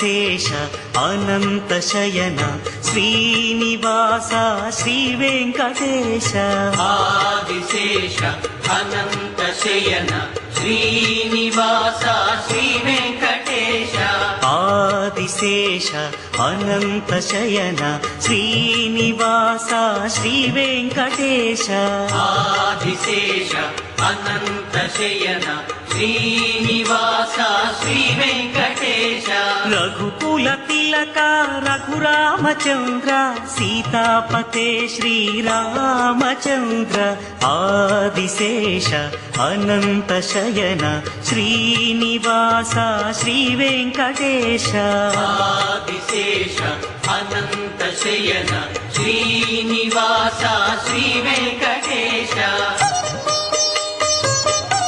ఆదిశేష అనంతశయన శ్రీనివాస శ్రీ వెంకటేశ ఆదిశేష అనంతశయన శ్రీనివాస శ్రీ వెంకటేశ ఆదిశేష అనంతశయన శ్రీనివాస శ్రీ వెంకటేశ ఆదిశేష అనంతశయన శ్రీనివాస శ్రీ వెంకటేశ రఘుకుల తిలక రఘురామచంద్ర సీతాపతే శ్రీరామచంద్ర ఆదిశేష అనంతశయన శ్రీనివాస శ్రీ వెంకటేశ ఆదిశేష అనంతశయన శ్రీనివాస శ్రీ వెంకటేశ